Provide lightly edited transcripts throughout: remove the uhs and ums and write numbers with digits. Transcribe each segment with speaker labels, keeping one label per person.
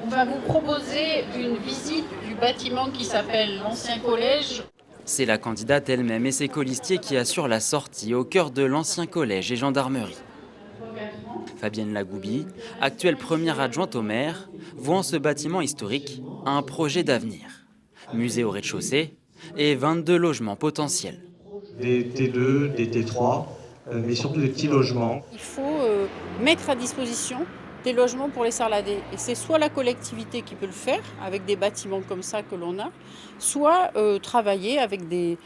Speaker 1: On va vous proposer une visite du bâtiment qui s'appelle l'ancien collège.
Speaker 2: C'est la candidate elle-même et ses colistiers qui assurent la sortie au cœur de l'ancien collège et gendarmerie. Fabienne Lagoubi, actuelle première adjointe au maire, voit en ce bâtiment historique un projet d'avenir. Musée au rez-de-chaussée et 22 logements potentiels.
Speaker 3: Des T2, des T3, mais surtout des petits logements.
Speaker 4: Il faut mettre à disposition des logements pour les Sarladais. Et c'est soit la collectivité qui peut le faire, avec des bâtiments comme ça que l'on a, soit travailler avec des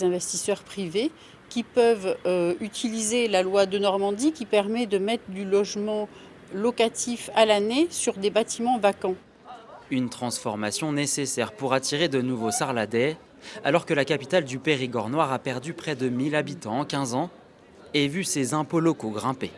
Speaker 4: investisseurs privés qui peuvent utiliser la loi de Normandie qui permet de mettre du logement locatif à l'année sur des bâtiments vacants.
Speaker 2: Une transformation nécessaire pour attirer de nouveaux Sarladais, alors que la capitale du Périgord noir a perdu près de 1000 habitants en 15 ans et vu ses impôts locaux grimper.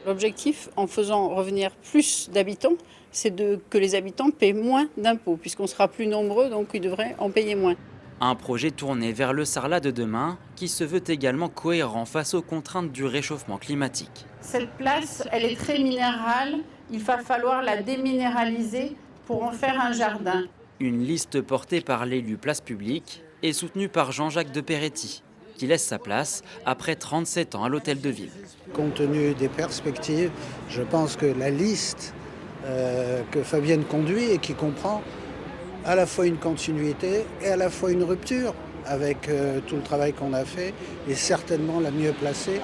Speaker 4: L'objectif, en faisant revenir plus d'habitants, c'est que les habitants paient moins d'impôts, puisqu'on sera plus nombreux, donc ils devraient en payer moins.
Speaker 2: Un projet tourné vers le Sarlat de demain qui se veut également cohérent face aux contraintes du réchauffement climatique.
Speaker 1: Cette place, elle est très minérale. Il va falloir la déminéraliser pour en faire un jardin.
Speaker 2: Une liste portée par l'élu Place Publique et soutenue par Jean-Jacques de Peretti, qui laisse sa place après 37 ans à l'hôtel de ville.
Speaker 5: Compte tenu des perspectives, je pense que la liste que Fabienne conduit et qui comprend à la fois une continuité et à la fois une rupture avec tout le travail qu'on a fait est certainement la mieux placée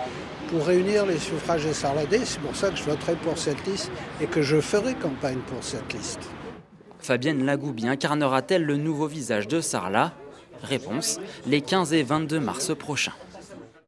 Speaker 5: pour réunir les suffrages des Sarladais. C'est pour ça que je voterai pour cette liste et que je ferai campagne pour cette liste.
Speaker 2: Fabienne Lagoubi incarnera-t-elle le nouveau visage de Sarlat ? Réponse, les 15 et 22 mars prochains.